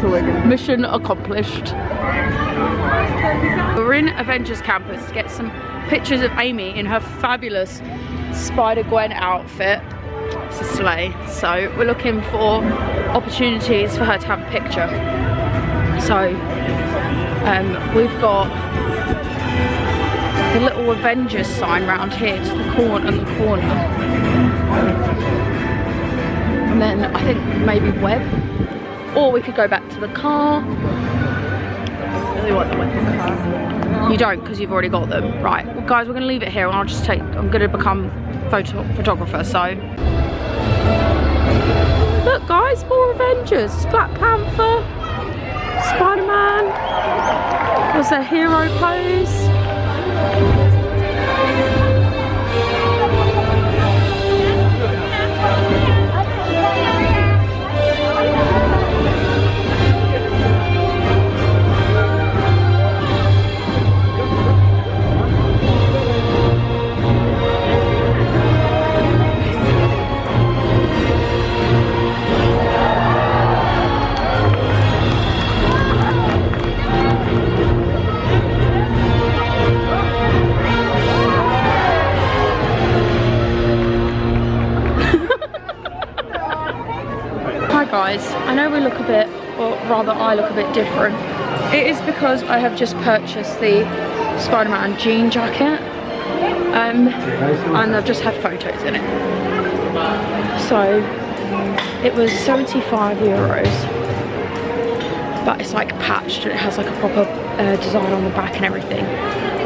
Mission accomplished. We're in Avengers Campus to get some pictures of Amy in her fabulous Spider-Gwen outfit. It's a sleigh. So we're looking for opportunities for her to have a picture. So we've got the little Avengers sign round here to the corner. And then I think maybe web. Or we could go back to the car. I really want the weapon car. You don't, because you've already got them. Right, well guys, we're gonna leave it here and I'll just I'm gonna become photographer, so. Look guys, more Avengers. It's Black Panther, Spider-Man. What's their hero pose? Guys, I know we look a bit, or rather I look a bit different. It is because I have just purchased the Spider-Man jean jacket and I've just had photos in it. So it was €75, but it's like patched and it has like a proper design on the back and everything.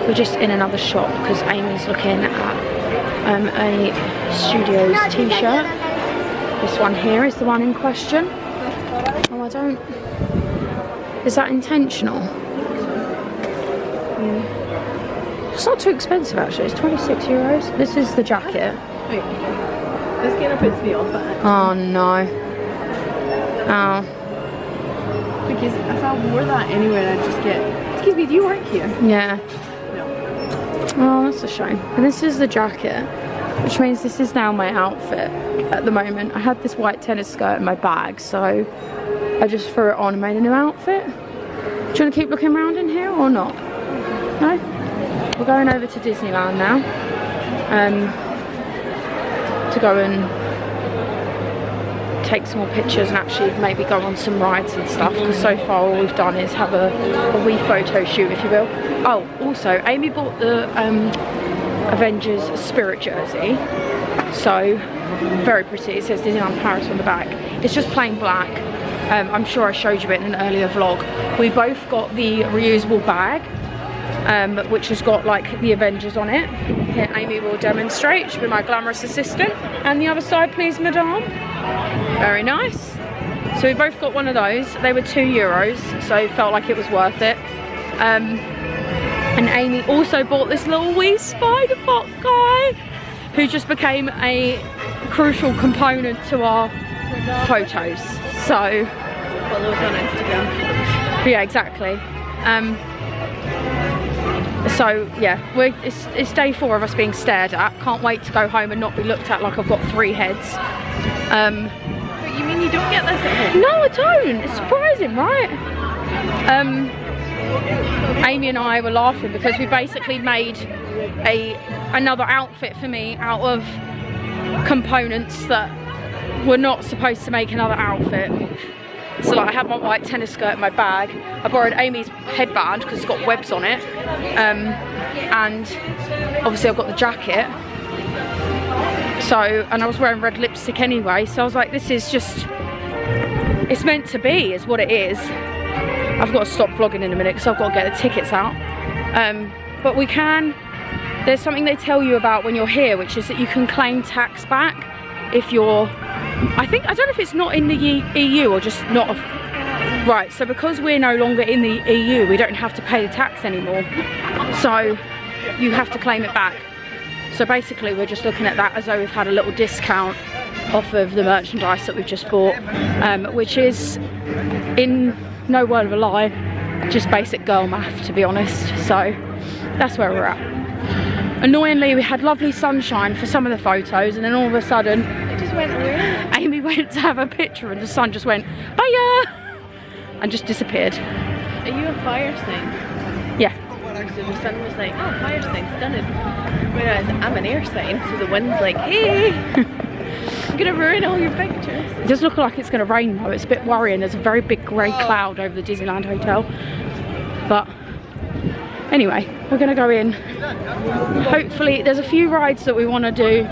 We're just in another shop because Amy's looking at a Studios t-shirt. This one here is the one in question. Oh, I don't... Is that intentional? It's not too expensive actually, it's €26. This is the jacket. Wait, this kind of puts me off at it. Oh no. Oh. Because if I wore that anywhere, I'd just get... Excuse me, do you work here? Yeah. No. Oh, that's a shame. And this is the jacket, which means this is now my outfit at the moment. I had this white tennis skirt in my bag, so I just threw it on and made a new outfit. Do you want to keep looking around in here or not? No? We're going over to Disneyland now to go and take some more pictures and actually maybe go on some rides and stuff, because so far all we've done is have a wee photo shoot, if you will. Oh, also Amy bought the Avengers Spirit jersey, so very pretty. It says Disneyland Paris on the back. It's just plain black. I'm sure I showed you it in an earlier vlog. We both got the reusable bag, which has got like the Avengers on it. Here Amy will demonstrate. She'll be my glamorous assistant. And the other side, please, madame. Very nice. So we both got one of those. They were €2, so it felt like it was worth it. And Amy also bought this little wee Spider-Bot guy, who just became a crucial component to our photos. So, Follow us on Instagram. yeah, exactly. So yeah, it's day 4 of us being stared at. Can't wait to go home and not be looked at like I've got 3 heads. But you mean you don't get this at home? No, I don't. It's surprising, right? Amy and I were laughing because we basically made another outfit for me out of components that were not supposed to make another outfit. So like, I had my white tennis skirt in my bag. I borrowed Amy's headband because it's got webs on it. And obviously I've got the jacket. So, and I was wearing red lipstick anyway. So I was like, this is just, it's meant to be, is what it is. I've got to stop vlogging in a minute because I've got to get the tickets out. But we can, there's something they tell you about when you're here, which is that you can claim tax back if you're, I don't know if it's not in the EU or just not, right, so because we're no longer in the EU, we don't have to pay the tax anymore. So you have to claim it back. So basically we're just looking at that as though we've had a little discount off of the merchandise that we've just bought, which is, in no word of a lie, just basic girl math, to be honest. So that's where we're at. Annoyingly, we had lovely sunshine for some of the photos, and then all of a sudden it just went away. Amy went to have a picture and the sun just went, hiya! and just disappeared. Are you a fire thing? Yeah. So the sun was like, oh, fire sign, stunning. Whereas I'm an air sign, so the wind's like, hey, I'm gonna ruin all your pictures. It does look like it's going to rain though. It's a bit worrying. There's a very big grey cloud over the Disneyland hotel. But anyway, we're going to go in. Hopefully, there's a few rides that we want to do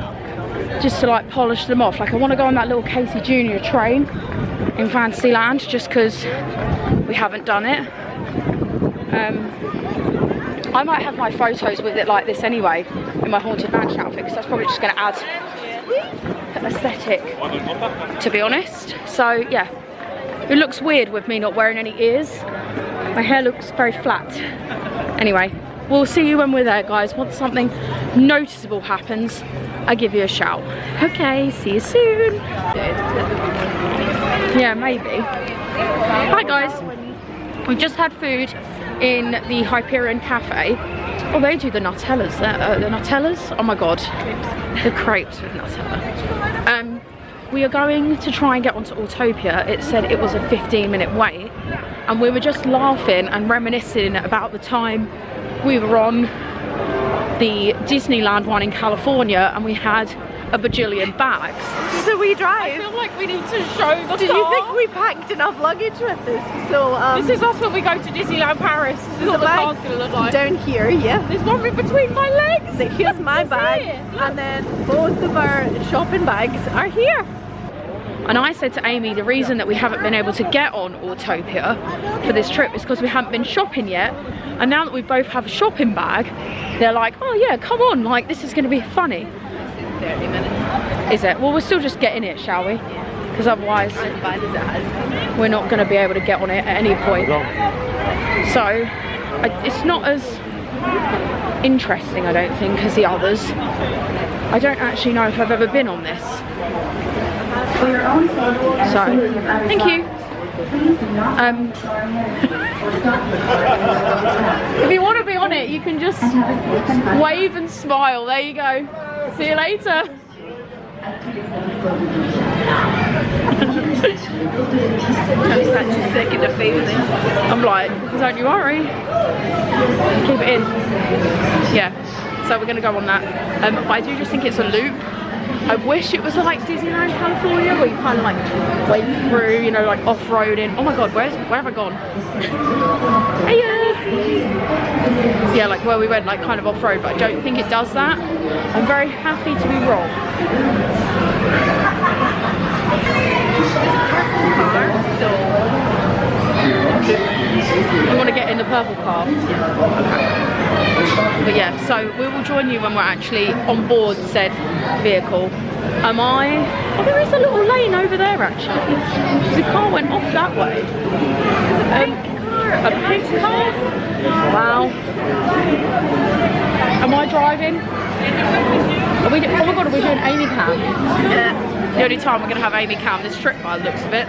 just to like polish them off. Like I want to go on that little Casey Jr. train in Fantasyland just because we haven't done it. I might have my photos with it like this anyway in my Haunted Mansion outfit because that's probably just going to add aesthetic, to be honest. So yeah, it looks weird with me not wearing any ears. My hair looks very flat. Anyway, we'll see you when we're there, guys. Once something noticeable happens, I give you a shout. Okay, see you soon. Yeah, maybe. Hi guys, we just had food in the Hyperion Cafe. Oh, they do the Nutellas there. The Nutellas? Oh my god. The crepes with Nutella. We are going to try and get onto Autopia. It said it was a 15-minute wait. And we were just laughing and reminiscing about the time we were on the Disneyland one in California and we had a bajillion bags. So we drive. I feel like we need to show the Did car. you think we packed enough luggage with us? So This is us when we go to Disneyland Paris. This is what the car's gonna look like. down here, yeah. There's one in between my legs. So here's my bag, and then both of our shopping bags are here. And I said to Amy, the reason that we haven't been able to get on Autopia for this trip is because we haven't been shopping yet. And now that we both have a shopping bag, they're like, oh yeah, come on, like this is going to be funny. 30 minutes. Is it? Well, we'll still just get in it, shall we? Because otherwise we're not going to be able to get on it at any point. So it's not as interesting, I don't think, as the others. I don't actually know if I've ever been on this. So, thank you. If you want to be on it, you can just wave and smile. There you go. See you later. I'm like, don't you worry. Keep it in. Yeah. So we're gonna go on that. But I do just think it's a loop. I wish it was like Disneyland California where you kind of like wade through, you know, like off-roading. Oh my god, where have I gone? Hey, yeah, like where we went like kind of off-road, but I don't think it does that. I'm very happy to be wrong. I want to get in the purple car. But yeah, so we will join you when we're actually on board said vehicle. Oh, there is a little lane over there actually. The car went off that way. A pink car? Wow. Am I driving? Oh my god, are we doing Amy Cam? Yeah. The only time we're gonna have Amy Cam this trip by the looks of it.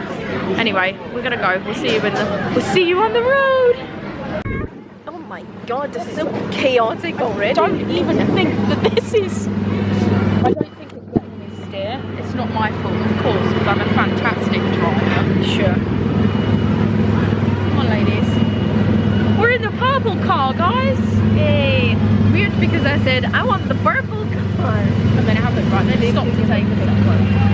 Anyway, we're gonna go. We'll see you on the road. Oh my god, this is so chaotic already. I don't even think that this is. I don't think it's letting me steer. It's not my fault, of course, because I'm a fantastic driver. Sure. Come on, ladies. We're in the purple car, guys. Yay. Weird because I said I want the purple car. And then it happened, right? Then stop to take the purple car.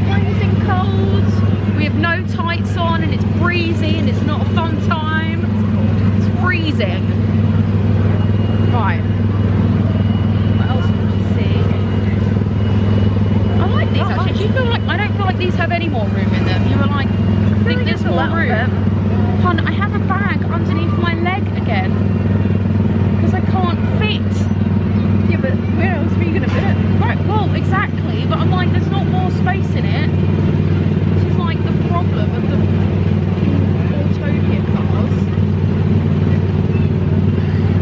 Freezing cold. We have no tights on and it's breezy and it's not a fun time. It's freezing. Right. What else can we see? I like these actually. Do you feel like, I don't feel like these have any more room in them. You were like, I think there's more room. Hon, I have a bag underneath my leg again. Because I can't fit. Yeah, but where else were you gonna fit? Right, well, exactly. But I'm like, there's not more space in it. This is like the problem of the Autopia cars.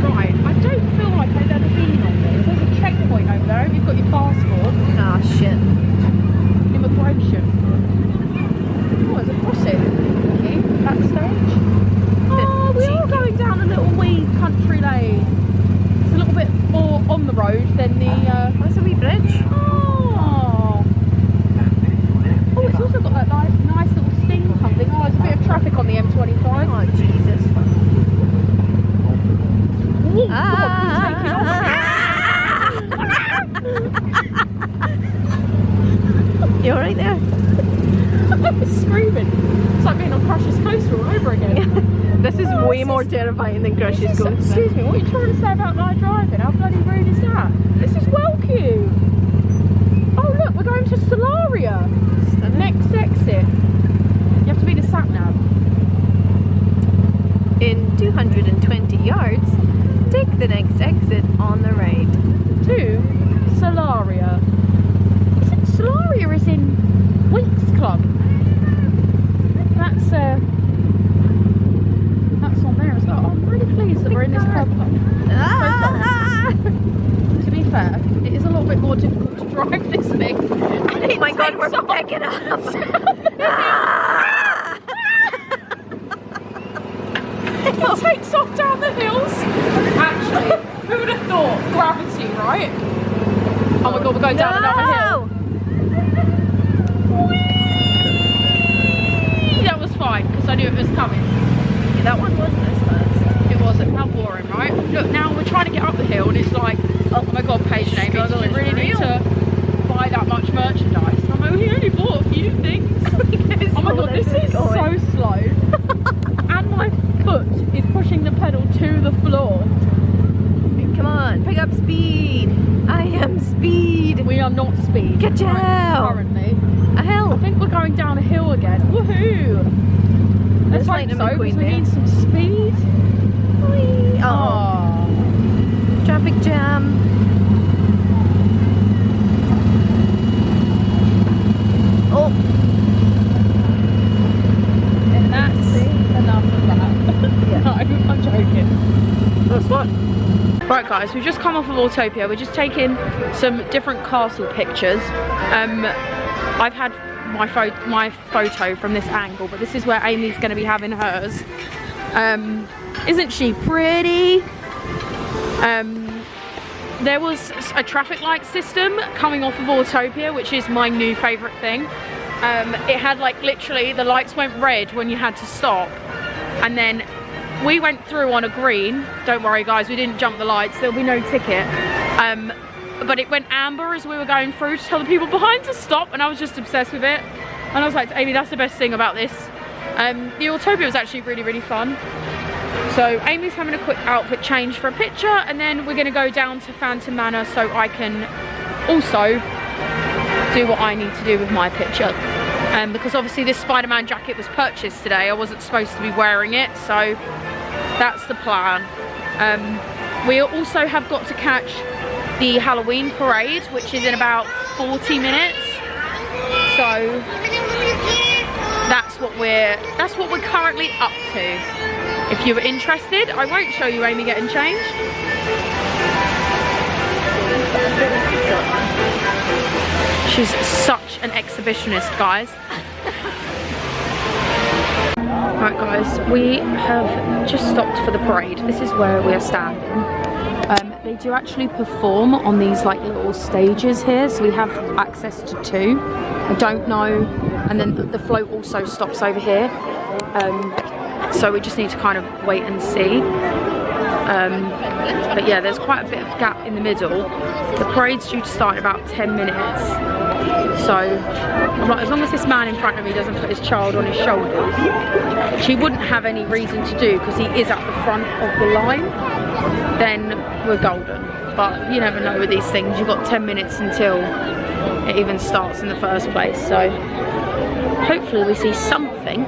Right, I don't feel like I've ever been on this. There's a checkpoint over there. You've got your passport. Ah, shit. Immigration. Oh, there's a crossing. Okay, backstage. Oh, we are going down a little wee country lane. It's a little bit more on the road than the. Where's the wee bridge? Oh. You alright there? I was screaming. It's like being on Crush's Coaster all over again. This is way more terrifying than Crush's Coaster. Excuse me, what are you trying to say about night driving? How bloody rude is that? This is well cute. Oh look, we're going to Solaria. Next exit. You have to be the sat nav. In 220 yards, take the next exit on the right. To Solaria. Solaria is in Winx Club. That's on there as well. I'm really pleased that we're in this car park. To be fair, it is a little bit more difficult to drive this thing. Oh my god, we're picking up! It takes off down the hills. Actually, who would have thought? Gravity, right? Oh my god, we're going down another hill. Whee! That was fine, because I knew it was coming. Yeah, that one wasn't as fast. It wasn't. How boring, right? Look, now we're trying to get up the hill and it's like, oh my god, Paige and Amy, do we really need to buy that much merchandise? I'm like, we only bought a few things. Oh my god, this is so slow. And my foot is pushing the pedal to the floor. Come on, pick up speed. I am speed. We are not speed. Get out. Currently. A hill. I think we're going down a hill again. Woohoo! Let's hope so, because we need some speed. Whee. Oh. Traffic jam. Oh. And that's enough of that. Yeah. No, I'm joking. That's what? Right guys, we've just come off of Autopia. We're just taking some different castle pictures. I've had my photo from this angle, but this is where Amy's going to be having hers. Isn't she pretty? There was a traffic light system coming off of Autopia, which is my new favourite thing. It had like literally the lights went red when you had to stop, and then we went through on a green. Don't worry guys, we didn't jump the lights, there'll be no ticket. But it went amber as we were going through to tell the people behind to stop, and I was just obsessed with it. And I was like to Amy, that's the best thing about this. The Autopia was actually really, really fun. So Amy's having a quick outfit change for a picture, and then we're gonna go down to Phantom Manor so I can also do what I need to do with my picture. Because obviously this Spider-Man jacket was purchased today. I wasn't supposed to be wearing it, so that's the plan. We also have got to catch the Halloween parade, which is in about 40 minutes. So that's what we're currently up to. If you were interested, I won't show you Amy getting changed. She's such an exhibitionist, guys. Right guys, we have just stopped for the parade. This is where we are standing. They do actually perform on these like little stages here, so we have access to 2. I don't know, and then the float also stops over here. So we just need to kind of wait and see. But yeah, there's quite a bit of gap in the middle. The parade's due to start in about 10 minutes. So I'm like, as long as this man in front of me doesn't put his child on his shoulders, which he wouldn't have any reason to do because he is at the front of the line, then we're golden. But you never know with these things. You've got 10 minutes until it even starts in the first place. So hopefully we see something.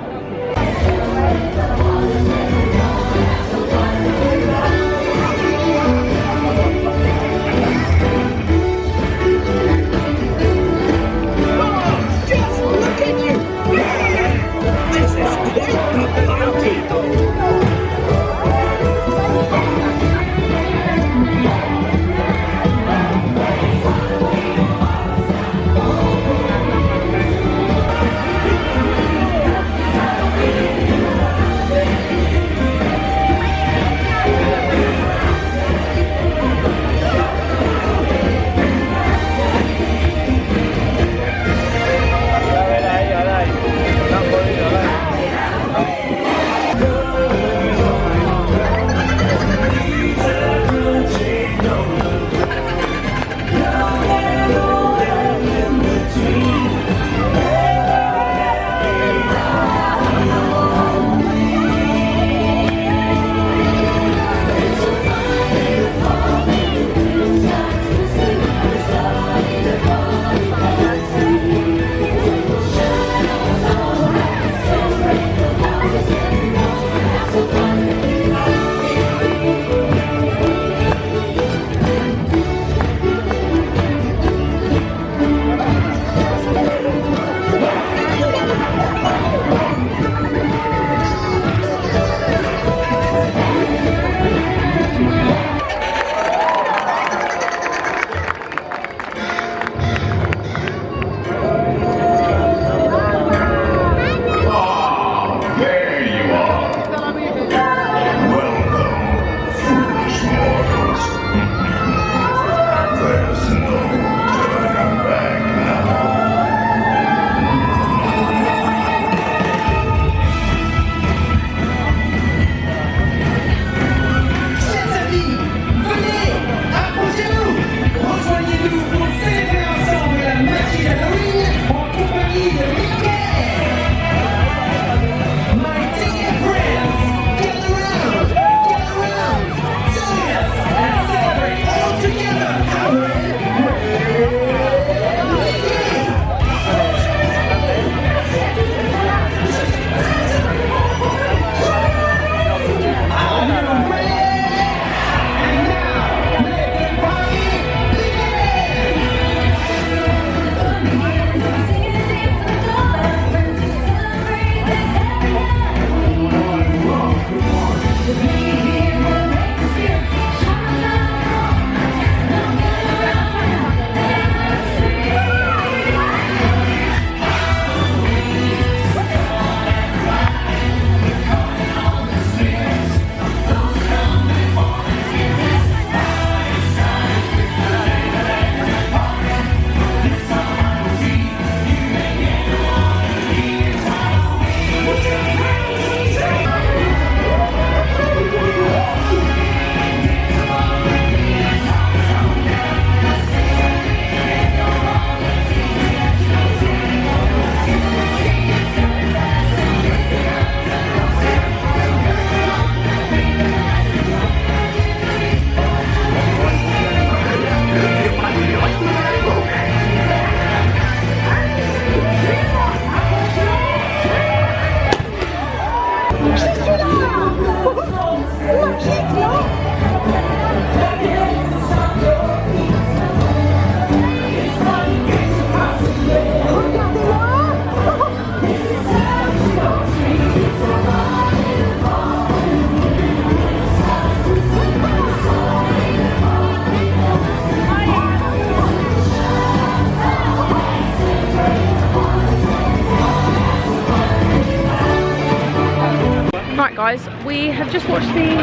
we have just watched the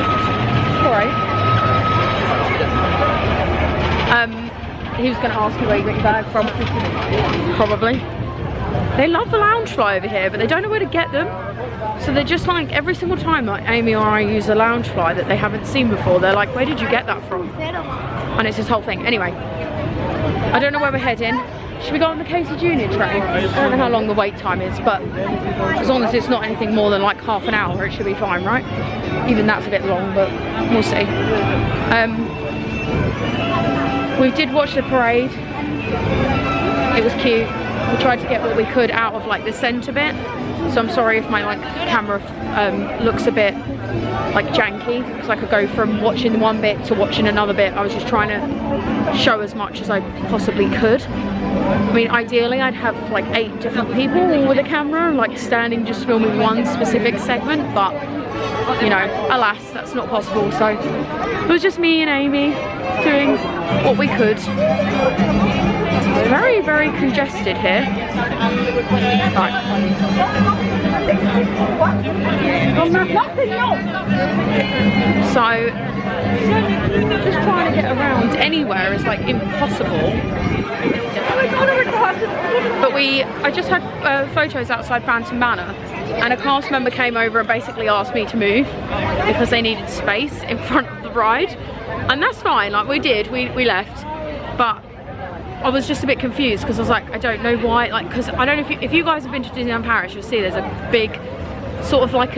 parade. He was going to ask you where you got your bag from. Probably. They love the lounge fly over here, but they don't know where to get them. So they're just like, every single time like Amy or I use a lounge fly that they haven't seen before, they're like, where did you get that from? And it's this whole thing. Anyway, I don't know where we're heading. Should we go on the Casey Junior train? I don't know how long the wait time is, but as long as it's not anything more than like half an hour, it should be fine, right? Even that's a bit long, but we'll see. We did watch the parade. It was cute. We tried to get what we could out of like the centre bit. So I'm sorry if my like camera looks a bit like janky, because I could go from watching one bit to watching another bit. I was just trying to show as much as I possibly could. I mean, ideally I'd have like 8 different people with a camera, like standing just filming one specific segment, but you know, alas, that's not possible. So it was just me and Amy doing what we could. It's very, very congested here. Right. So just trying to get around anywhere is like impossible. But I just had photos outside Phantom Manor, and a cast member came over and basically asked me to move because they needed space in front of the ride, and that's fine. Like we left, but I was just a bit confused because I was like, I don't know why, like, because I don't know if you guys have been to Disneyland Paris, you'll see there's a big sort of like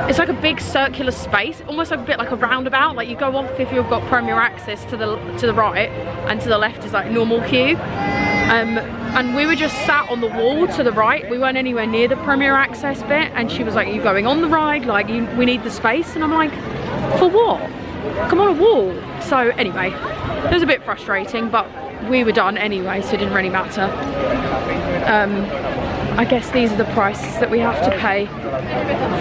it's like a big circular space, almost like a bit like a roundabout. Like you go off if you've got premier access to the right, and to the left is like normal queue. And we were just sat on the wall to the right. We weren't anywhere near the premier access bit, and she was like, are you going on the ride? Like we need the space. And I'm like, for what? Come on a wall. So anyway, it was a bit frustrating, but we were done anyway, so it didn't really matter. I guess these are the prices that we have to pay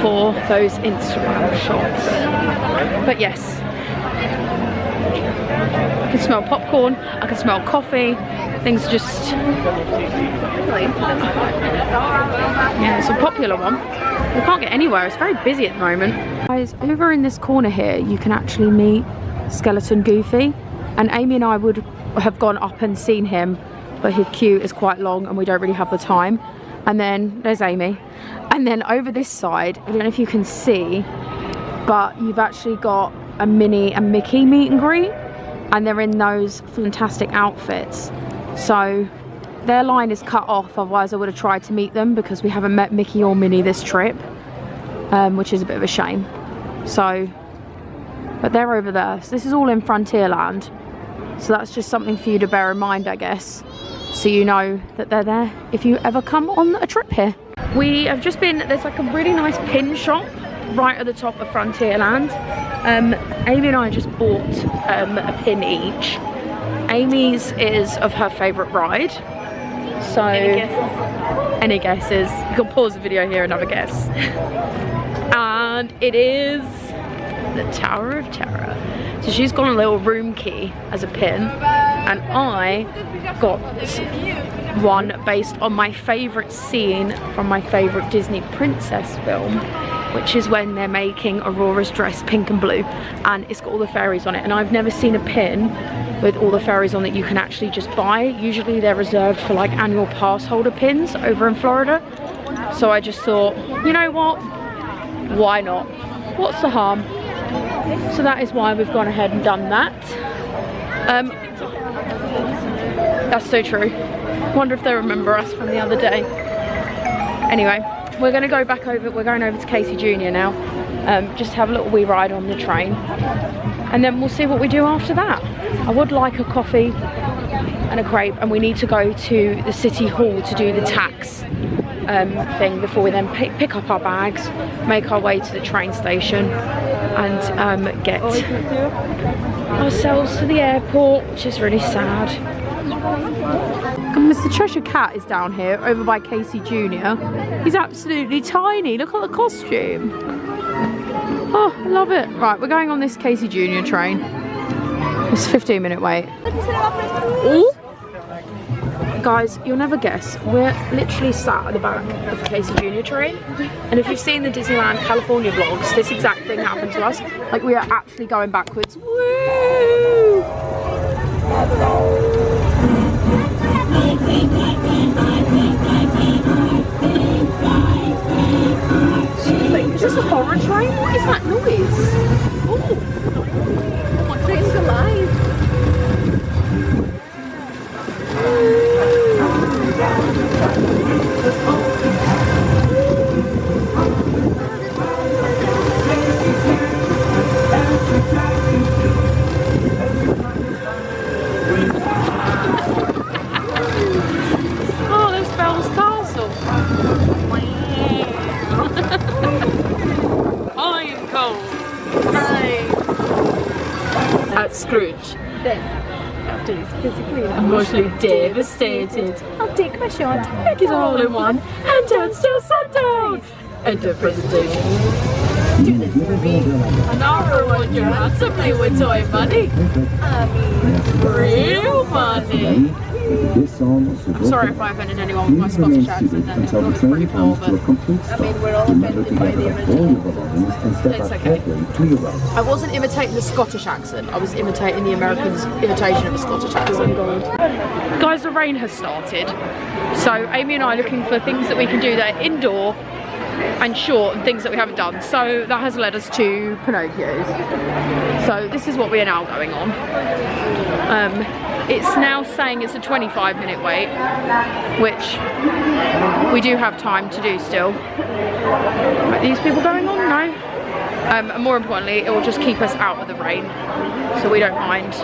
for those Instagram shots. But yes, I can smell popcorn, I can smell coffee, things just... Yeah, it's a popular one. We can't get anywhere, it's very busy at the moment. Guys, over in this corner here, you can actually meet Skeleton Goofy, and Amy and I would have gone up and seen him, but his queue is quite long and we don't really have the time. And then there's Amy, and then over this side, I don't know if you can see, but you've actually got a Minnie and Mickey meet and greet, and they're in those fantastic outfits. So their line is cut off, otherwise I would have tried to meet them, because we haven't met Mickey or Minnie this trip, which is a bit of a shame. So, but they're over there. So this is all in Frontierland. So that's just something for you to bear in mind, I guess, so you know that they're there if you ever come on a trip here. We have just been, there's like a really nice pin shop right at the top of Frontierland. Amy and I just bought a pin each. Amy's is of her favourite ride. So, any guesses? You can pause the video here and have a guess. And it is the Tower of Terror. So she's got a little room key as a pin, and I got one based on my favourite scene from my favourite Disney princess film, which is when they're making Aurora's dress pink and blue, and it's got all the fairies on it. And I've never seen a pin with all the fairies on that you can actually just buy. Usually they're reserved for like annual pass holder pins over in Florida. So I just thought, you know what, why not? What's the harm? So that is why we've gone ahead and done that. That's so true. Wonder if they remember us from the other day. Anyway, we're going to go back over, we're going over to Casey Junior now. Just have a little wee ride on the train, and then we'll see what we do after that. I would like a coffee and a crepe, and we need to go to the city hall to do the tax thing before we then pick up our bags, make our way to the train station, and get ourselves to the airport, which is really sad. And Mr. Cheshire Cat is down here over by Casey Junior. He's absolutely tiny. Look at the costume. Oh, I love it. Right, we're going on this Casey Junior train. It's a 15-minute wait. Ooh. Guys, you'll never guess, we're literally sat at the back of the Casey Junior train, and if you've seen the Disneyland California vlogs, this exact thing happened to us. Like, we are actually going backwards. Woo! Is this a horror train? What is that noise? Oh, My train's alive. oh, there's Belle's Castle. I'm cold. Scrooge. Then, after he's physically and Emotionally devastated. I'll take my shot, Make it all in one and dance till sundown. End of presentation. do this for me. An hour when you're handsomely with toy money. Real money. I'm sorry if I offended anyone with my Scottish accent then. It's probably pretty poor, but I mean, we're all offended by the original. it's okay. I wasn't imitating the Scottish accent. I was imitating the Americans' imitation of a Scottish accent. Guys, the rain has started. So Amy and I are looking for things that we can do that are indoor and short and things that we haven't done. So that has led us to Pinocchio's. So this is what we are now going on. It's now saying it's a 25-minute wait, which we do have time to do still. Are these people going on? No. And more importantly, it will just keep us out of the rain, so we don't mind.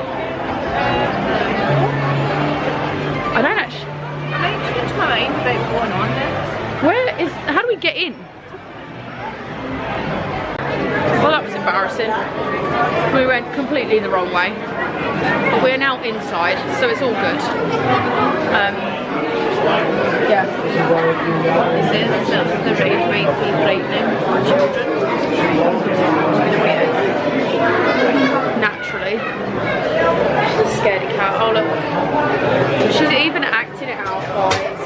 I don't actually. I might change my mind about going on there. How do we get in? Well, that was embarrassing. We went completely the wrong way. But we're now inside, so it's all good. Yeah. This is the rain might be frightening for children. Naturally. She's a scaredy cat. Oh look. She's even acting it out, guys.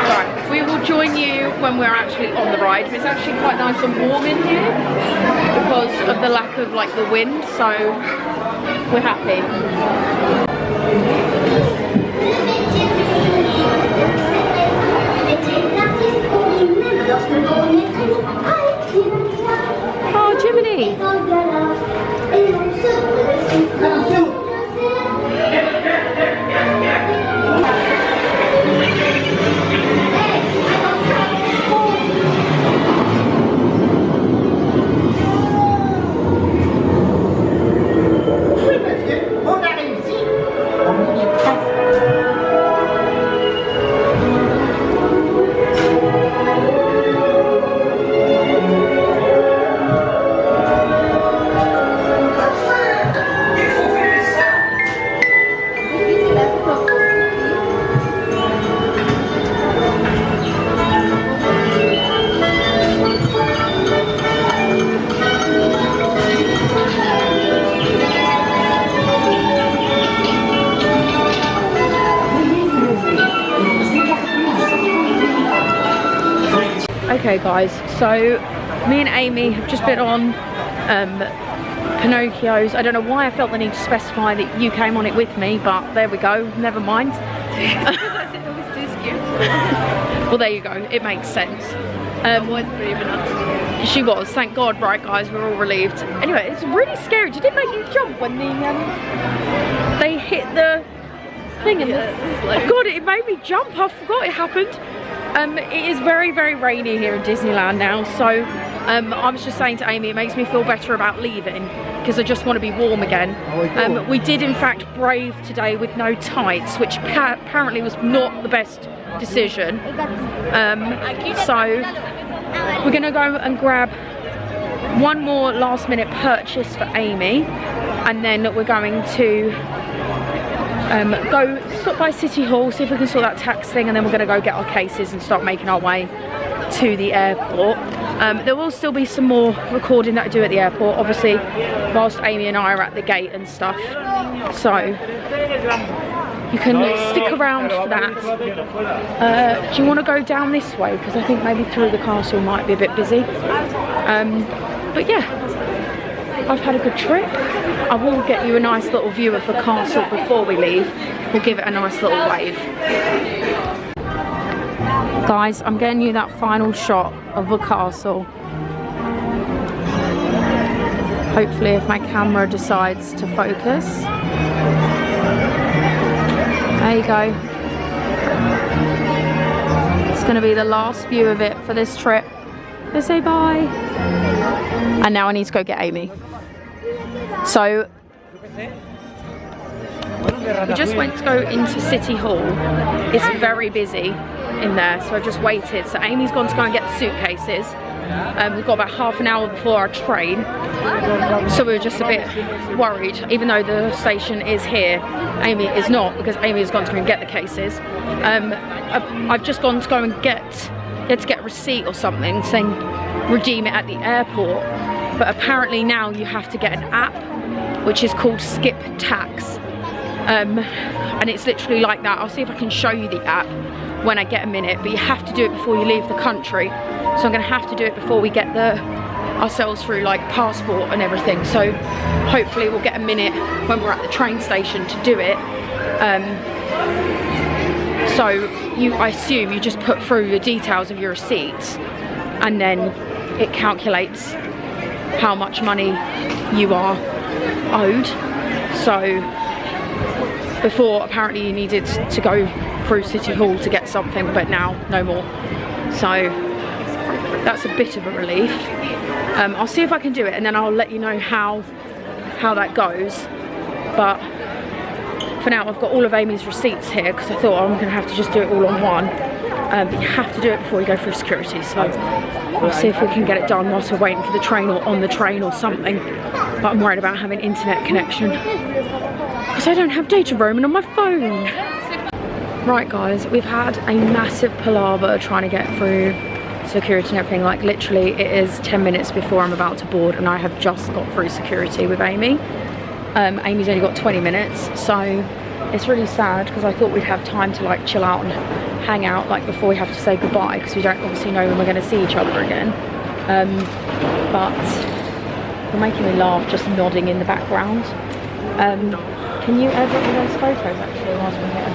Right, we will join you when we're actually on the ride. It's actually quite nice and warm in here because of the lack of like the wind, so we're happy. Oh, Jiminy! Okay guys, so me and Amy have just been on Pinocchio's. I don't know why I felt the need to specify that you came on it with me, but there we go, never mind. Well, there you go, it makes sense. I was brave enough to be here. She was, thank God. Right guys, we're all relieved. Anyway, it's really scary. Did it make you jump when they hit the thing? And oh God, it made me jump. I forgot it happened. It is very, very rainy here in Disneyland now, so I was just saying to Amy, it makes me feel better about leaving because I just want to be warm again. We did in fact brave today with no tights, which apparently was not the best decision. So we're gonna go and grab one more last minute purchase for Amy, and then we're going to go stop by City Hall, see if we can sort that tax thing, and then we're going to go get our cases and start making our way to the airport. There will still be some more recording that I do at the airport, obviously, whilst Amy and I are at the gate and stuff. So you can stick around for that. Do you want to go down this way? Because I think maybe through the castle might be a bit busy. But yeah, I've had a good trip. I will get you a nice little view of the castle before we leave. We'll give it a nice little wave. Guys, I'm getting you that final shot of the castle. Hopefully if my camera decides to focus. There you go. It's going to be the last view of it for this trip. Let's say bye. And now I need to go get Amy. So we just went to go into City Hall. It's very busy in there, so I just waited. So Amy's gone to go and get the suitcases. We've got about half an hour before our train, so we were just a bit worried. Even though the station is here, Amy is not, because Amy has gone to go and get the cases. I've just gone to go and get a receipt or something saying redeem it at the airport, but apparently now you have to get an app which is called Skip Tax, and it's literally like that. I'll see if I can show you the app when I get a minute, but you have to do it before you leave the country. So I'm going to have to do it before we get ourselves through like passport and everything. So hopefully we'll get a minute when we're at the train station to do it. So I assume you just put through the details of your receipts, and then it calculates how much money you are owed. So before apparently you needed to go through City Hall to get something, but now no more. So that's a bit of a relief. I'll see if I can do it, and then I'll let you know how that goes. But for now I've got all of Amy's receipts here, because I thought I'm going to have to just do it all on one. But you have to do it before you go through security, so we'll see if we can get it done whilst we're waiting for the train or on the train or something. But I'm worried about having internet connection because I don't have data roaming on my phone. Right guys, we've had a massive palaver trying to get through security and everything. Like literally it is 10 minutes before I'm about to board, and I have just got through security with Amy. Amy's only got 20 minutes, so it's really sad because I thought we'd have time to like chill out and hang out like before we have to say goodbye, because we don't obviously know when we're going to see each other again. But you're making me laugh just nodding in the background. Can you edit those photos actually whilst we're here?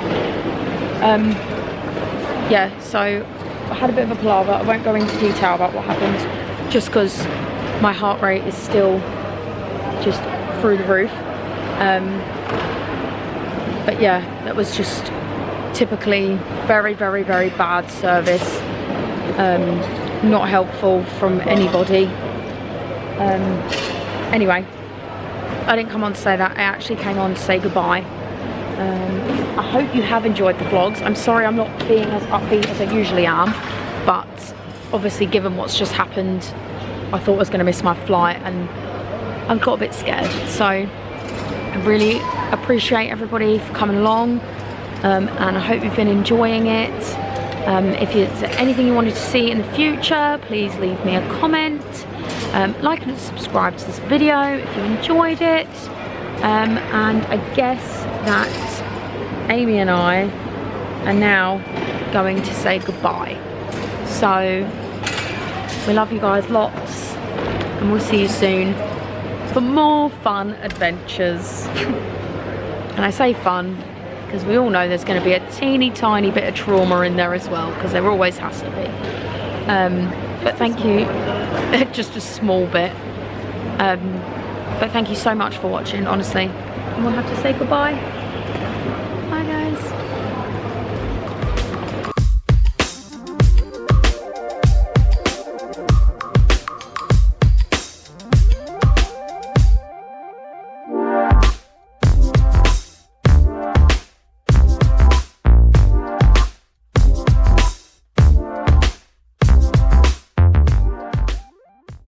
Yeah, so I had a bit of a palaver. I won't go into detail about what happened, just because my heart rate is still just through the roof. But yeah, that was just typically very, very, very bad service. Not helpful from anybody. Anyway, I didn't come on to say that. I actually came on to say goodbye. I hope you have enjoyed the vlogs. I'm sorry I'm not being as upbeat as I usually am, but obviously given what's just happened, I thought I was going to miss my flight and I got a bit scared. So I really appreciate everybody for coming along, and I hope you've been enjoying it. If there's anything you wanted to see in the future, please leave me a comment. Like and subscribe to this video if you enjoyed it. And I guess that Amy and I are now going to say goodbye. So we love you guys lots, and we'll see you soon for more fun adventures. And I say fun because we all know there's going to be a teeny tiny bit of trauma in there as well, because there always has to be. But thank you. Just a small bit. But thank you so much for watching, honestly. And we'll have to say goodbye.